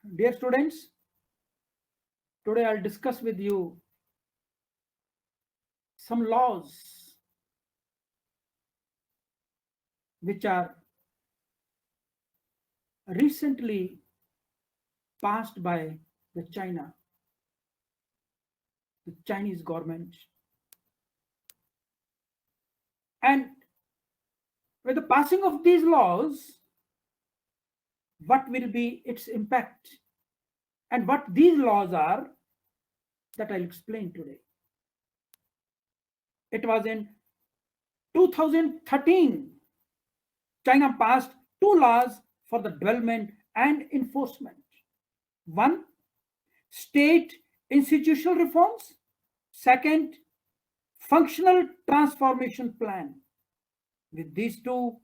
Dear students, today I'll discuss with you some laws which are recently passed by the Chinese government. And with the passing of these laws, what will be its impact? And what these laws are, that I'll explain today. It was in 2013, China passed two laws for the development and enforcement. One, state institutional reforms. Second, functional transformation plan. With these two,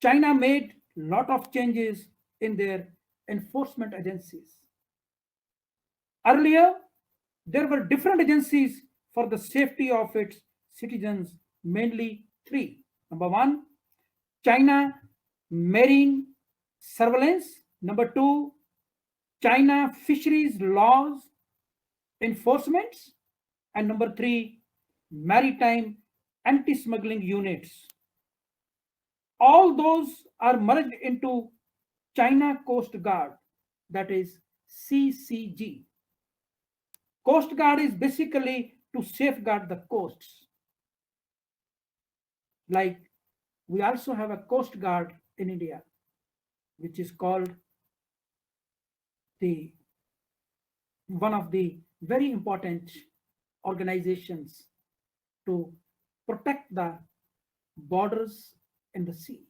China made a lot of changes in their enforcement agencies. Earlier, there were different agencies for the safety of its citizens, mainly three. Number one, China Marine Surveillance. Number two, China Fisheries Laws Enforcements. And number three, Maritime Anti-Smuggling Units. All those are merged into China Coast Guard, that is CCG. Coast Guard is basically to safeguard the coasts. Like we also have a Coast Guard in India, which is called one of the very important organizations to protect the borders in the sea.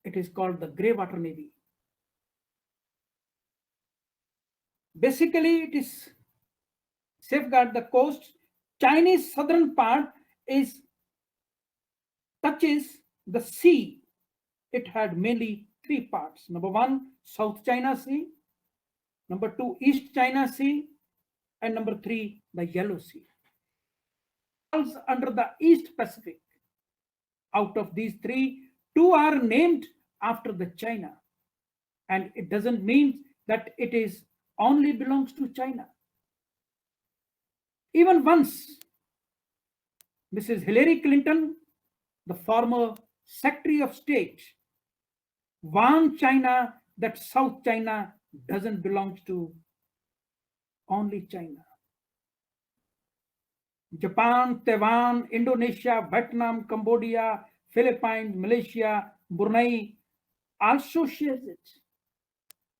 It is called the Grey Water Navy. Basically, it is safeguard the coast. Chinese southern part touches the sea. It had mainly three parts. Number one, South China Sea. Number two, East China Sea. And number three, the Yellow Sea. Falls under the East Pacific. Out of these three, two are named after the China. And it doesn't mean that it is only belongs to China. Even once, Mrs. Hillary Clinton, the former Secretary of State, warned China that South China doesn't belong to only China. Japan, Taiwan, Indonesia, Vietnam, Cambodia, Philippines, Malaysia, Brunei also shares it.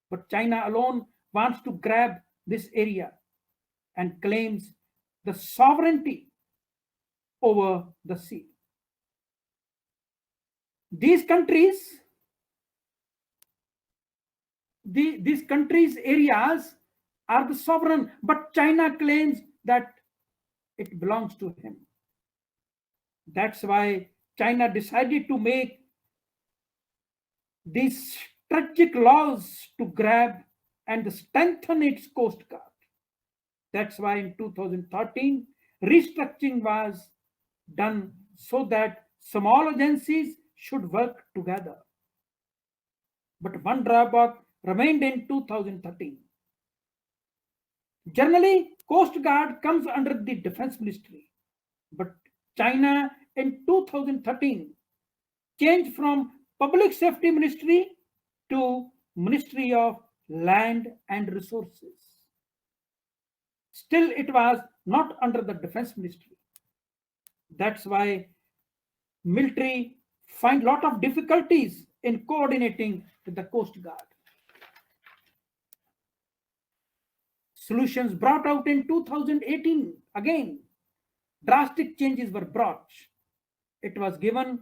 But China alone wants to grab this area and claims the sovereignty over the sea. These countries' areas are the sovereign, but China claims that it belongs to him. That's why China decided to make these strategic laws to grab and strengthen its coast guard. That's why in 2013, restructuring was done so that small agencies should work together. But one drawback remained in 2013. Generally, Coast Guard comes under the Defense Ministry, but China in 2013 changed from Public Safety Ministry to Ministry of Land and Resources. Still, it was not under the Defense Ministry. That's why military find a lot of difficulties in coordinating with the Coast Guard. Solutions brought out in 2018, again, drastic changes were brought. It was given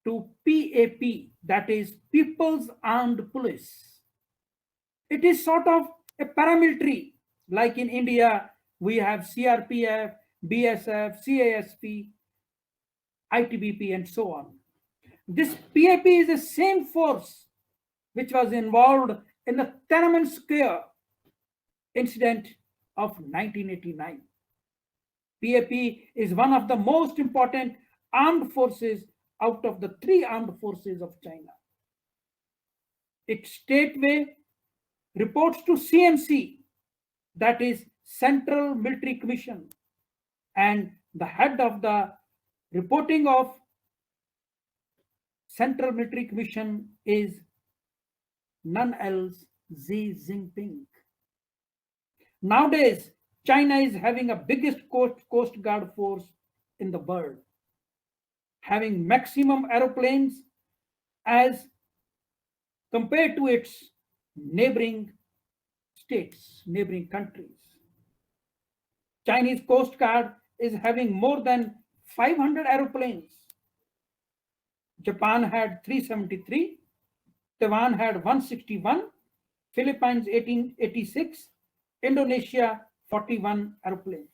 to PAP, that is People's Armed Police. It is sort of a paramilitary, like in India, we have CRPF, BSF, CASP, ITBP, and so on. This PAP is the same force which was involved in the Tiananmen Square incident of 1989. PAP is one of the most important armed forces out of the three armed forces of China. Its stateway reports to CMC, that is Central Military Commission, and the head of the reporting of Central Military Commission is none else Xi Jinping. Nowadays, China is having a biggest coast guard force in the world, having maximum aeroplanes as compared to its neighboring states, neighboring countries. Chinese Coast Guard is having more than 500 aeroplanes. Japan had 373, Taiwan had 161, Philippines 1886, Indonesia 41 aeroplanes.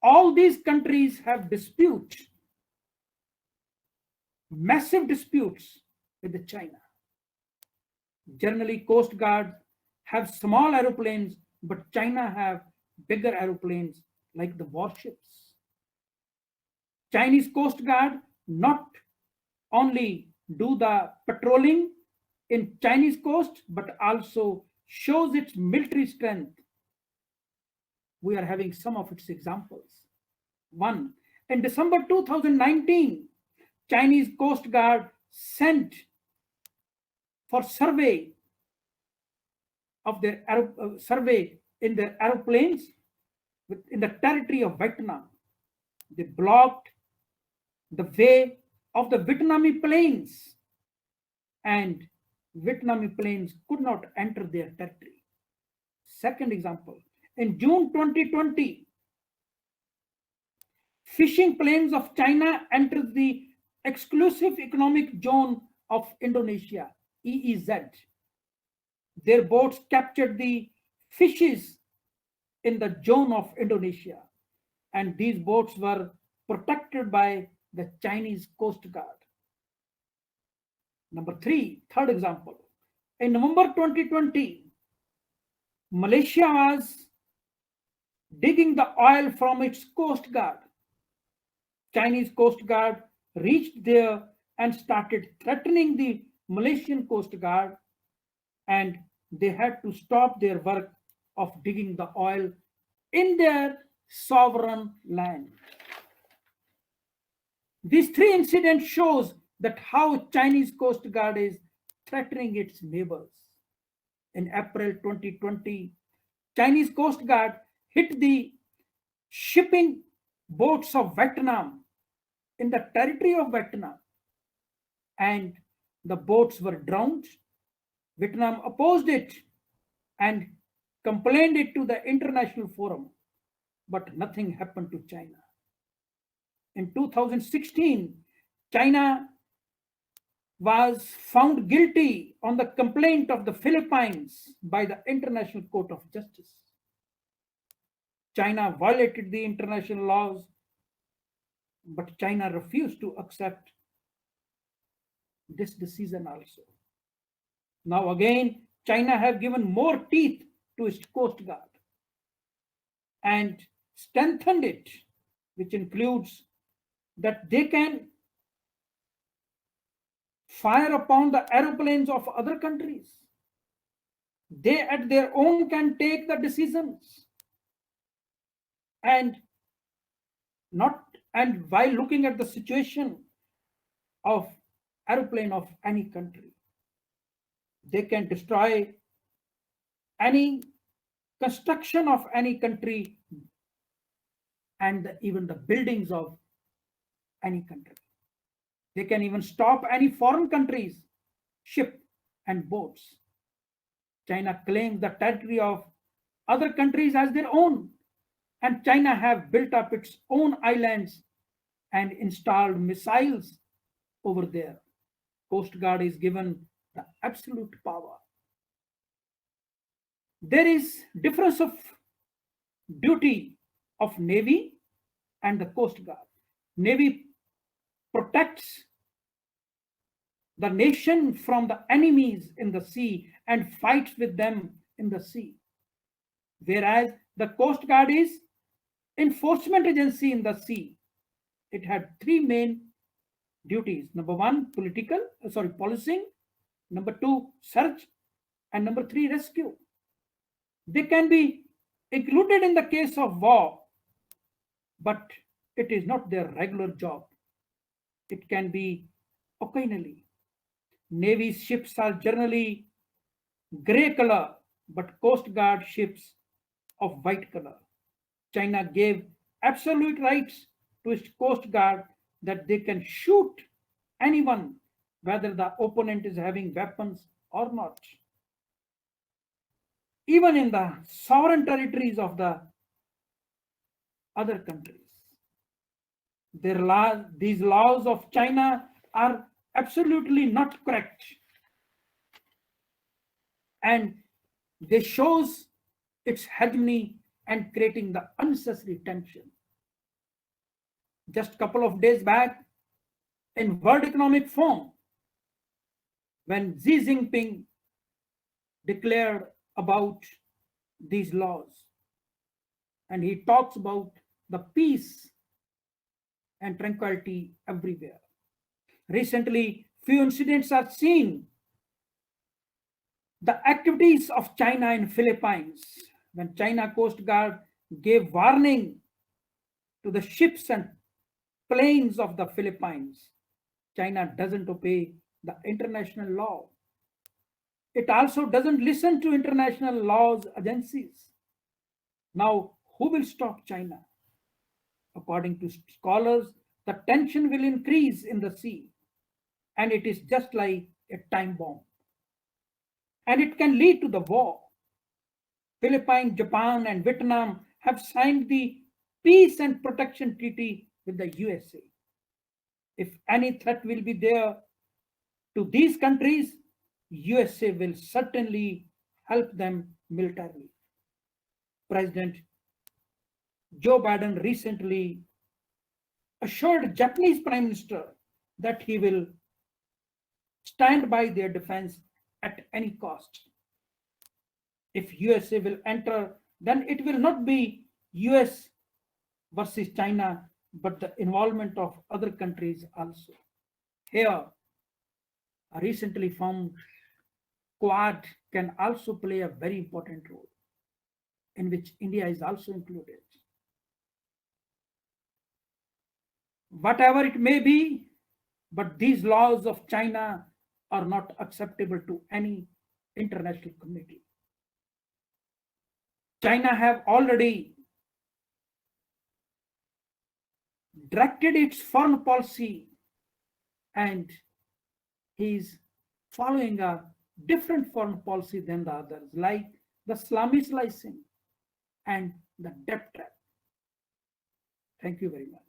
All these countries have disputes, massive disputes with China. Generally, Coast Guard have small aeroplanes, but China have bigger aeroplanes like the warships. Chinese Coast Guard not only do the patrolling in Chinese coast, but also shows its military strength. We are having some of its examples. One, in December 2019, Chinese Coast Guard sent for survey of their survey in their aeroplanes in the territory of Vietnam. They blocked the way of the Vietnamese planes, and Vietnamese planes could not enter their territory. Second example, in June 2020, fishing planes of China entered the exclusive economic zone of Indonesia, EEZ. Their boats captured the fishes in the zone of Indonesia, and these boats were protected by the Chinese Coast Guard. Number three, third example. In November 2020, Malaysia was digging the oil from its Coast Guard. Chinese Coast Guard reached there and started threatening the Malaysian Coast Guard, and they had to stop their work of digging the oil in their sovereign land. These three incidents shows that how Chinese Coast Guard is threatening its neighbors. In April 2020, Chinese Coast Guard hit the shipping boats of Vietnam in the territory of Vietnam, and the boats were drowned. Vietnam opposed it and complained it to the international forum, but nothing happened to China. In 2016, China was found guilty on the complaint of the Philippines by the International Court of Justice. China violated the international laws, but China refused to accept this decision also. Now again, China have given more teeth to its Coast Guard and strengthened it, which includes that they can fire upon the aeroplanes of other countries. They at their own can take the decisions, and while looking at the situation of aeroplane of any country, they can destroy any construction of any country and even the buildings of any country. They can even stop any foreign countries' ship and boats. China claims the territory of other countries as their own, and China have built up its own islands and installed missiles over there. Coast Guard is given the absolute power. There is difference of duty of Navy and the Coast Guard. Navy protects the nation from the enemies in the sea and fights with them in the sea, whereas the Coast Guard is enforcement agency in the sea. It had three main duties. Number one, policing. Number two, search. And number three, rescue. They can be included in the case of war, but it is not their regular job. It can be occasionally. Navy ships are generally gray color, but Coast Guard ships of white color. China gave absolute rights to its Coast Guard that they can shoot anyone, whether the opponent is having weapons or not. Even in the sovereign territories of the other countries. These laws of China are absolutely not correct. And they shows its hegemony and creating the unnecessary tension. Just a couple of days back, in World Economic Forum, when Xi Jinping declared about these laws, and he talks about the peace and tranquility everywhere. Recently, few incidents are seen. The activities of China in Philippines, when China Coast Guard gave warning to the ships and planes of the Philippines, China doesn't obey the international law. It also doesn't listen to international laws agencies. Now, who will stop China? According to scholars, the tension will increase in the sea, and it is just like a time bomb. And it can lead to the war. Philippines, Japan, and Vietnam have signed the Peace and Protection Treaty with the USA. If any threat will be there to these countries, USA will certainly help them militarily. President Joe Biden recently assured Japanese Prime Minister that he will stand by their defense at any cost. If USA will enter, then it will not be US versus China, but the involvement of other countries also. Here, a recently formed Quad can also play a very important role, in which India is also included. Whatever it may be, but these laws of China are not acceptable to any international community. China have already directed its foreign policy, and he is following a different foreign policy than the others, like the Islamicizing and the debt trap. Thank you very much.